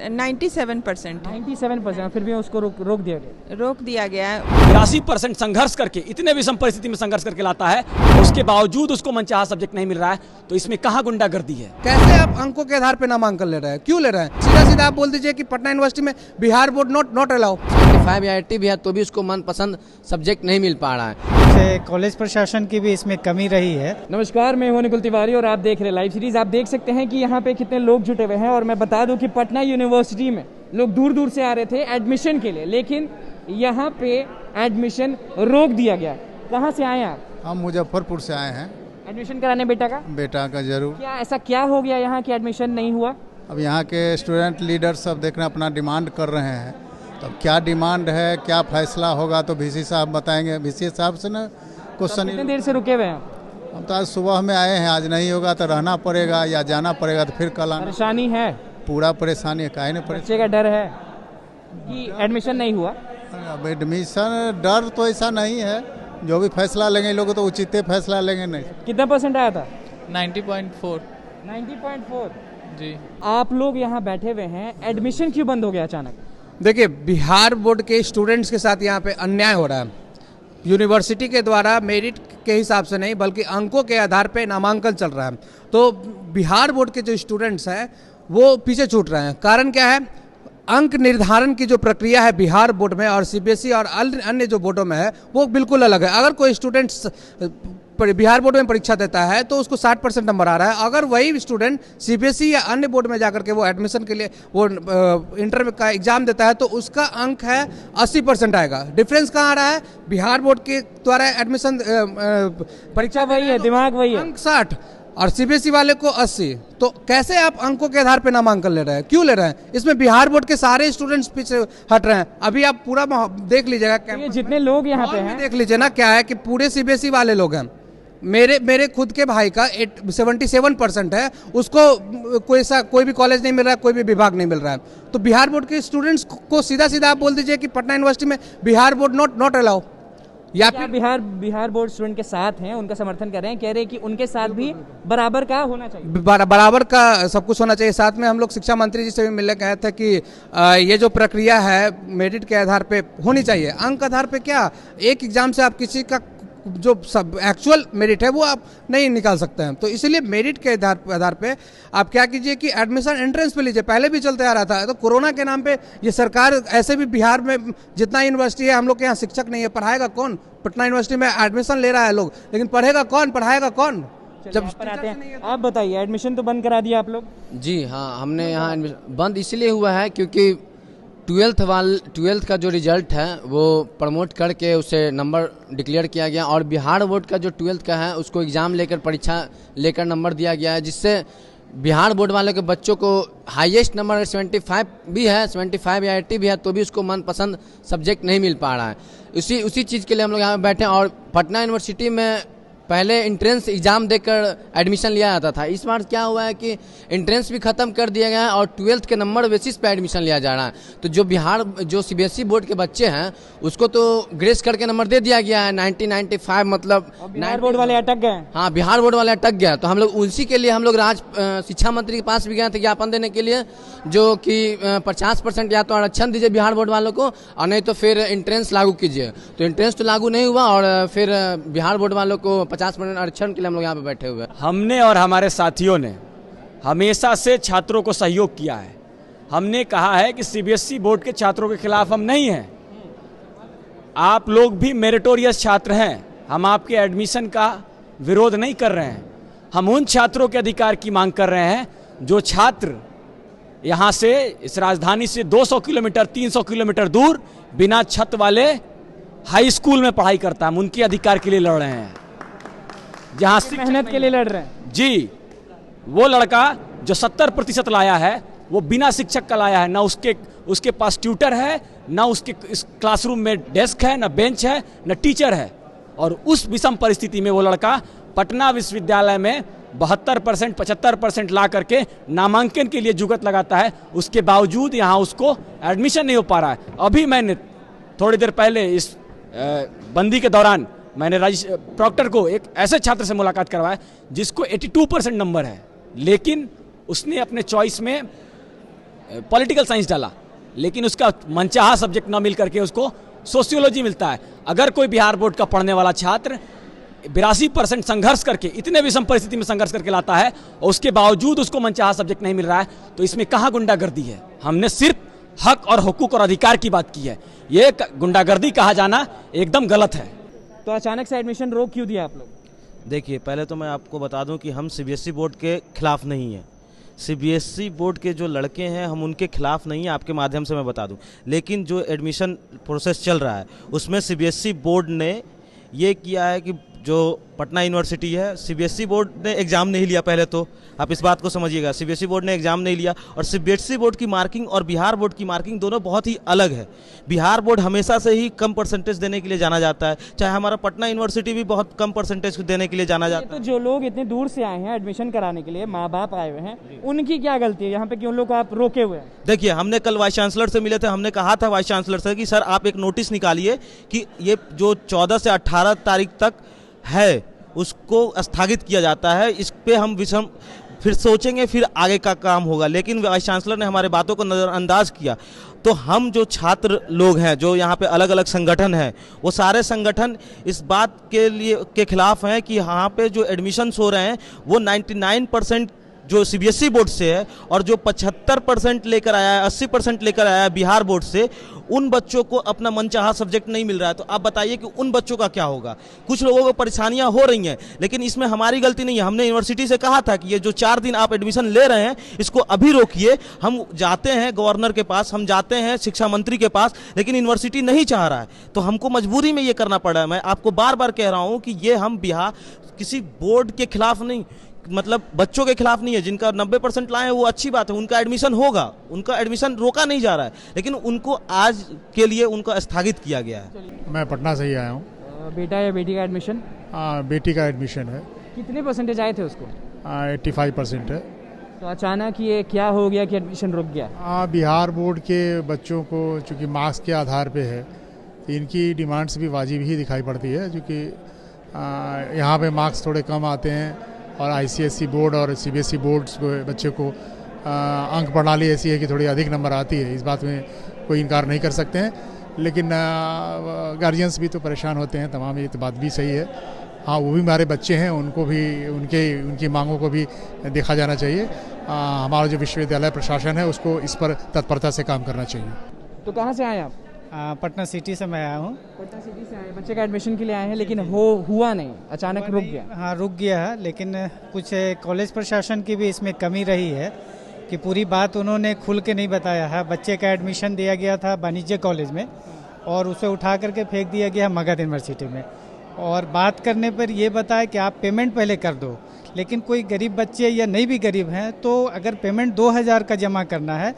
97%। 97%, फिर भी उसको रोक दिया गया है। 82% संघर्ष करके, इतने विषम परिस्थिति में संघर्ष करके लाता है, उसके बावजूद उसको मनचाहा सब्जेक्ट नहीं मिल रहा है, तो इसमें कहाँ गुंडागर्दी है? कैसे आप अंकों के आधार पे नामांकन ले रहे हैं, क्यों ले रहे हैं? सीधा सीधा आप बोल दीजिए कि पटना यूनिवर्सिटी में बिहार बोर्ड नॉट अलाउ। 75 या 80 भी है तो भी उसको मनपसंद सब्जेक्ट नहीं मिल पा रहा है। कॉलेज प्रशासन की भी इसमें कमी रही है। नमस्कार, मैं हूं निकुल तिवारी और आप देख रहे हैं लाइव सीरीज। आप देख सकते हैं कि यहाँ पे कितने लोग जुटे हुए हैं और मैं बता दूं कि पटना यूनिवर्सिटी में लोग दूर दूर से आ रहे थे एडमिशन के लिए, लेकिन यहाँ पे एडमिशन रोक दिया गया। कहाँ से आए आप? हम मुजफ्फरपुर से आए हैं। एडमिशन कराने बेटा का जरूर। क्या ऐसा क्या हो गया यहाँ की एडमिशन नहीं हुआ? अब यहाँ के स्टूडेंट लीडर सब देख रहे हैं, अपना डिमांड कर रहे हैं। तब क्या डिमांड है, क्या फैसला होगा तो वीसी साहब बताएंगे। वीसी साहब से ना क्वेश्चन। कितने देर से रुके हुए हैं? हम तो आज सुबह में आए हैं, आज नहीं होगा तो रहना पड़ेगा या जाना पड़ेगा, तो फिर कल आना। परेशानी है? पूरा परेशानी है, काहे नहीं बच्चे का डर है कि एडमिशन नहीं हुआ? अब एडमिशन डर तो ऐसा नहीं है, जो भी फैसला लेंगे लोग तो उचित फैसला लेंगे। नहीं, कितना परसेंट आया था? 90.4। 90.4 जी। आप लोग यहाँ बैठे हुए हैं, एडमिशन क्यों बंद हो गया अचानक? देखिए, बिहार बोर्ड के स्टूडेंट्स के साथ यहाँ पे अन्याय हो रहा है। यूनिवर्सिटी के द्वारा मेरिट के हिसाब से नहीं बल्कि अंकों के आधार पे नामांकन चल रहा है, तो बिहार बोर्ड के जो स्टूडेंट्स हैं वो पीछे छूट रहे हैं। कारण क्या है? अंक निर्धारण की जो प्रक्रिया है बिहार बोर्ड में और सीबीएसई और अन्य जो बोर्डों में है वो बिल्कुल अलग है। अगर कोई स्टूडेंट बिहार बोर्ड में परीक्षा देता है तो उसको 60% नंबर आ रहा है। अगर वही स्टूडेंट सीबीएसई या अन्य बोर्ड में जाकर के वो एडमिशन के लिए वो इंटर का एग्जाम देता है तो उसका अंक है 80% आएगा। डिफरेंस कहाँ आ रहा है? बिहार बोर्ड के द्वारा एडमिशन परीक्षा वही है, दिमाग वही है, अंक 60 और सीबीएसई वाले को 80। तो कैसे आप अंकों के आधार पे नामांकन ले रहे हैं, क्यों ले रहे हैं? इसमें बिहार बोर्ड के सारे स्टूडेंट्स पीछे हट रहे हैं। अभी आप पूरा देख लीजिएगा, तो जितने लोग यहाँ पे हैं देख लीजिए ना, क्या है कि पूरे सीबीएसई वाले लोग हैं। मेरे खुद के भाई का 77% है, उसको कोई भी कॉलेज नहीं मिल रहा है, कोई भी विभाग नहीं मिल रहा है। तो बिहार बोर्ड के स्टूडेंट्स को सीधा सीधा आप बोल दीजिए कि पटना यूनिवर्सिटी में बिहार बोर्ड नॉट अलाउ। या फिर बिहार बोर्ड स्टूडेंट के साथ हैं, उनका समर्थन कर रहे हैं, कह रहे हैं कि उनके साथ भी बराबर का होना चाहिए, बराबर का सब कुछ होना चाहिए। साथ में हम लोग शिक्षा मंत्री जी से भी मिलने गए थे कि ये जो प्रक्रिया है मेरिट के आधार पे होनी चाहिए। अंक आधार पे क्या, एक एग्जाम से आप किसी का जो सब एक्चुअल मेरिट है वो आप नहीं निकाल सकते हैं। तो इसलिए मेरिट के आधार पे आप क्या कीजिए कि एडमिशन एंट्रेंस पे लीजिए। पहले भी चलते आ रहा था, तो कोरोना के नाम पे ये सरकार ऐसे भी बिहार में जितना यूनिवर्सिटी है, हम लोग के यहाँ शिक्षक नहीं है, पढ़ाएगा कौन? पटना यूनिवर्सिटी में एडमिशन ले रहा है लोग, लेकिन पढ़ेगा कौन, पढ़ाएगा कौन? जब पर आते हैं आप बताइए, एडमिशन तो बंद करा दिया आप लोग? जी हाँ, हमने यहाँ बंद इसलिए हुआ है क्योंकि 12th का जो रिजल्ट है वो प्रमोट करके उसे नंबर डिक्लेयर किया गया और बिहार बोर्ड का जो 12th का है उसको एग्ज़ाम लेकर परीक्षा लेकर नंबर दिया गया है, जिससे बिहार बोर्ड वाले के बच्चों को हाईएस्ट नंबर 75 भी है, 75 या 80 भी है तो भी उसको मनपसंद सब्जेक्ट नहीं मिल पा रहा है। उसी चीज़ के लिए हम लोग यहाँ बैठे हैं। और पटना यूनिवर्सिटी में पहले इंट्रेंस एग्जाम देकर एडमिशन लिया जाता था। इस बार क्या हुआ है कि इंट्रेंस भी खत्म कर दिया गया है और 12th के नंबर बेसिस पे एडमिशन लिया जा रहा है। तो जो सीबीएसई बोर्ड के बच्चे हैं उसको तो ग्रेस करके नंबर दे दिया गया है 95, मतलब बिहार बोर्ड वाले अटक गए। हाँ, बिहार बोर्ड वाले अटक गया। तो हम लोग उसी के लिए हम लोग शिक्षा मंत्री के पास भी गए थे ज्ञापन देने के लिए, जो कि 50% या तो आरक्षण दीजिए बिहार बोर्ड वालों को और नहीं तो फिर इंट्रेंस लागू कीजिए। तो इंट्रेंस तो लागू नहीं हुआ और फिर बिहार बोर्ड वालों को 50% आरक्षण के लिए हम लोग यहाँ पे बैठे हुए हैं। हमने और हमारे साथियों ने हमेशा से छात्रों को सहयोग किया है। हमने कहा है कि सीबीएसई बोर्ड के छात्रों के खिलाफ हम नहीं हैं। आप लोग भी मेरिटोरियस छात्र हैं, हम आपके एडमिशन का विरोध नहीं कर रहे हैं। हम उन छात्रों के अधिकार की मांग कर रहे हैं जो छात्र यहाँ से, इस राजधानी से 200 किलोमीटर 300 किलोमीटर दूर बिना छत वाले हाई स्कूल में पढ़ाई करता है। हम उनके अधिकार के लिए लड़ रहे हैं, जहाँ मेहनत के लिए लड़ रहे हैं। जी, वो लड़का जो 70% लाया है वो बिना शिक्षक का लाया है, ना उसके पास ट्यूटर है, ना उसके क्लासरूम में डेस्क है, ना बेंच है, ना टीचर है। और उस विषम परिस्थिति में वो लड़का पटना विश्वविद्यालय में 72% 75% ला करके नामांकन के लिए जुगत लगाता है। उसके बावजूद यहाँ उसको एडमिशन नहीं हो पा रहा है। अभी मैंने थोड़ी देर पहले इस बंदी के दौरान मैंने प्रॉक्टर को एक ऐसे छात्र से मुलाकात करवाया जिसको 82% नंबर है, लेकिन उसने अपने चॉइस में पॉलिटिकल साइंस डाला, लेकिन उसका मनचाहा सब्जेक्ट ना मिल करके उसको सोशियोलॉजी मिलता है। अगर कोई बिहार बोर्ड का पढ़ने वाला छात्र 82% संघर्ष करके, इतने विषम परिस्थिति में संघर्ष करके लाता है और उसके बावजूद उसको मनचाहा सब्जेक्ट नहीं मिल रहा है, तो इसमें कहाँ गुंडागर्दी है? हमने सिर्फ हक और हुकूक और अधिकार की बात की है। ये गुंडागर्दी कहा जाना एकदम गलत है। तो अचानक से एडमिशन रोक क्यों दिया आप लोग? देखिए, पहले तो मैं आपको बता दूं कि हम सीबीएसई बोर्ड के खिलाफ नहीं हैं। सीबीएसई बोर्ड के जो लड़के हैं हम उनके खिलाफ नहीं है, आपके माध्यम से मैं बता दूं। लेकिन जो एडमिशन प्रोसेस चल रहा है उसमें सीबीएसई बोर्ड ने ये किया है कि जो पटना यूनिवर्सिटी है, सीबीएसई बोर्ड ने एग्ज़ाम नहीं लिया। पहले तो आप इस बात को समझिएगा, सीबीएसई बोर्ड ने एग्ज़ाम नहीं लिया। और सीबीएसई बोर्ड की मार्किंग और बिहार बोर्ड की मार्किंग दोनों बहुत ही अलग है। बिहार बोर्ड हमेशा से ही कम परसेंटेज देने के लिए जाना जाता है, चाहे हमारा पटना यूनिवर्सिटी भी बहुत कम परसेंटेज देने के लिए जाना जाता है। तो जो लोग इतने दूर से आए हैं एडमिशन कराने के लिए, माँ बाप आए हुए हैं, उनकी क्या गलती है? यहाँ पे क्यों लोग आप रोके हुए हैं? देखिए, हमने कल वाइस चांसलर से मिले थे। हमने कहा था वाइस चांसलर से कि सर आप एक नोटिस निकालिए कि ये जो 14 से 18 तारीख तक है उसको स्थगित किया जाता है। इस पे हम विषम फिर सोचेंगे, फिर आगे का काम होगा। लेकिन वाइस चांसलर ने हमारे बातों को नज़रअंदाज किया। तो हम जो छात्र लोग हैं, जो यहाँ पे अलग अलग संगठन हैं, वो सारे संगठन इस बात के खिलाफ हैं कि यहाँ पे जो एडमिशन्स हो रहे हैं वो 99% जो सीबीएसई बोर्ड से है और जो 75% लेकर आया है, 80% लेकर आया है बिहार बोर्ड से, उन बच्चों को अपना मनचाहा सब्जेक्ट नहीं मिल रहा है। तो आप बताइए कि उन बच्चों का क्या होगा? कुछ लोगों को परेशानियां हो रही हैं, लेकिन इसमें हमारी गलती नहीं है। हमने यूनिवर्सिटी से कहा था कि ये जो 4 दिन आप एडमिशन ले रहे हैं इसको अभी रोकिए। हम जाते हैं गवर्नर के पास, हम जाते हैं शिक्षा मंत्री के पास, लेकिन यूनिवर्सिटी नहीं चाह रहा है, तो हमको मजबूरी में ये करना पड़ा है। मैं आपको बार बार कह रहा हूँ कि ये हम बिहार किसी बोर्ड के खिलाफ नहीं, मतलब बच्चों के खिलाफ नहीं है। जिनका 90% लाए हैं वो अच्छी बात है, उनका एडमिशन होगा, उनका एडमिशन रोका नहीं जा रहा है, लेकिन उनको आज के लिए उनको स्थगित किया गया है। मैं पटना से ही आया हूँ। बेटा या बेटी का एडमिशन? बेटी का एडमिशन है। कितने परसेंटेज आए थे उसको? 85% है। तो अचानक ये क्या हो गया कि एडमिशन रुक गया? बिहार बोर्ड के बच्चों को चूँकि मार्क्स के आधार पे है, तो इनकी डिमांड्स भी वाजिब ही दिखाई पड़ती है। चूँकि यहाँ पे मार्क्स थोड़े कम आते हैं और आईसीएसई बोर्ड और सीबीएसई बोर्ड्स बच्चे को अंक प्रणाली ऐसी है कि थोड़ी अधिक नंबर आती है। इस बात में कोई इनकार नहीं कर सकते हैं, लेकिन गार्जियंस भी तो परेशान होते हैं तमाम। ये तो बात भी सही है। हाँ, वो भी हमारे बच्चे हैं, उनको भी उनकी मांगों को भी देखा जाना चाहिए। हमारा जो विश्वविद्यालय प्रशासन है उसको इस पर तत्परता से काम करना चाहिए। तो कहाँ से आए आप? पटना सिटी से मैं आया हूँ। पटना सिटी से आए, बच्चे का एडमिशन के लिए आए हैं, लेकिन हुआ नहीं, अचानक रुक गया। हाँ, रुक गया है, लेकिन कुछ कॉलेज प्रशासन की भी इसमें कमी रही है कि पूरी बात उन्होंने खुल के नहीं बताया है। बच्चे का एडमिशन दिया गया था वाणिज्य कॉलेज में और उसे उठा करके फेंक दिया गया मगध यूनिवर्सिटी में, और बात करने पर यह बताया कि आप पेमेंट पहले कर दो। लेकिन कोई गरीब बच्चे या नहीं भी गरीब हैं, तो अगर पेमेंट 2000 का जमा करना है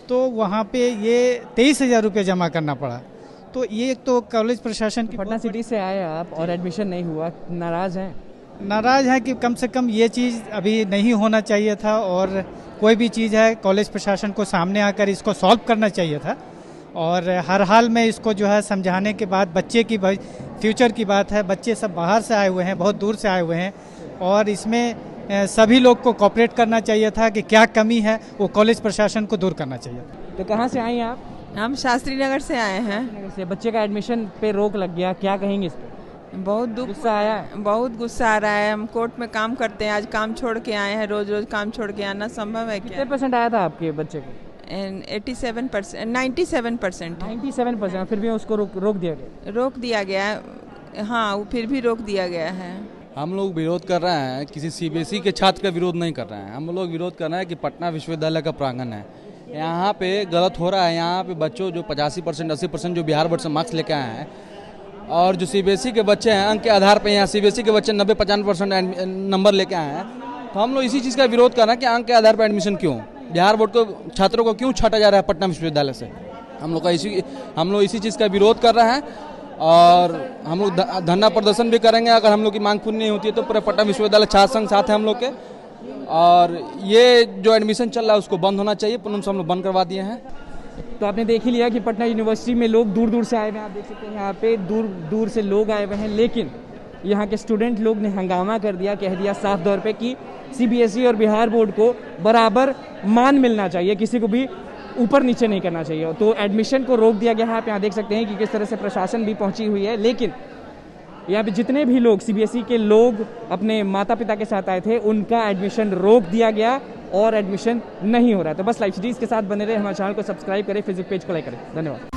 तो वहाँ पे ये 23,000 रुपये जमा करना पड़ा। तो ये एक तो कॉलेज प्रशासन की। पटना सिटी से आए आप और एडमिशन नहीं हुआ, नाराज़ हैं? नाराज़ हैं कि कम से कम ये चीज़ अभी नहीं होना चाहिए था, और कोई भी चीज़ है कॉलेज प्रशासन को सामने आकर इसको सॉल्व करना चाहिए था। और हर हाल में इसको जो है समझाने के बाद, बच्चे की फ्यूचर की बात है, बच्चे सब बाहर से आए हुए हैं, बहुत दूर से आए हुए हैं, और इसमें सभी लोग को कोऑपरेट करना चाहिए था कि क्या कमी है वो कॉलेज प्रशासन को दूर करना चाहिए। तो कहाँ से आई आप? हम शास्त्री नगर से आए हैं। से बच्चे का एडमिशन पे रोक लग गया, क्या कहेंगे इस पे? बहुत दुख, गुस्सा आया है? बहुत गुस्सा आ रहा है। हम कोर्ट में काम करते हैं, आज काम छोड़ के आए हैं। रोज रोज काम छोड़ के आना संभव है क्या? कितने परसेंट आया था आपके बच्चे को? 87%, 97%। 97%, फिर भी उसको रोक दिया गया? रोक दिया गया है, हाँ, वो फिर भी रोक दिया गया है। हम लोग विरोध कर रहे हैं, किसी सीबीएसई के छात्र का विरोध नहीं कर रहे हैं। हम लोग विरोध कर रहे हैं कि पटना विश्वविद्यालय का प्रांगण है, यहाँ पे गलत हो रहा है। यहाँ पे बच्चों जो 85%, 80% जो बिहार बोर्ड से मार्क्स लेके आए हैं, और जो सीबीएसई के बच्चे हैं अंक के आधार पे यहाँ सीबीएसई के बच्चे 90-95% नंबर लेके आए हैं। तो हम लोग इसी चीज़ का विरोध कर रहे हैं कि अंक के आधार पर एडमिशन क्यों, बिहार बोर्ड को छात्रों को क्यों छाटा जा रहा है पटना विश्वविद्यालय से। हम लोग इसी चीज़ का विरोध कर रहे हैं, और हम लोग धरना प्रदर्शन भी करेंगे। अगर हम लोग की मांग पूरी नहीं होती है तो पूरे पटना विश्वविद्यालय छात्र संघ साथ है हम लोग के। और ये जो एडमिशन चल रहा है उसको बंद होना चाहिए, पुनः से हम लोग बंद करवा दिए हैं। तो आपने देख ही लिया कि पटना यूनिवर्सिटी में लोग दूर दूर से आए हुए हैं। आप देख सकते हैं यहाँ पे दूर दूर से लोग आए हुए हैं, लेकिन यहाँ के स्टूडेंट लोग ने हंगामा कर दिया, कह दिया साफ तौर पे कि सीबीएसई और बिहार बोर्ड को बराबर मान मिलना चाहिए, किसी को भी ऊपर नीचे नहीं करना चाहिए। तो एडमिशन को रोक दिया गया है। आप यहाँ देख सकते हैं कि किस तरह से प्रशासन भी पहुंची हुई है, लेकिन यहाँ पे जितने भी लोग सीबीएसई के लोग अपने माता पिता के साथ आए थे उनका एडमिशन रोक दिया गया और एडमिशन नहीं हो रहा है। तो बस लाइव सीरीज के साथ बने रहे, हमारे चैनल को सब्सक्राइब करें, फेसबुक पेज को लाइक करें। धन्यवाद।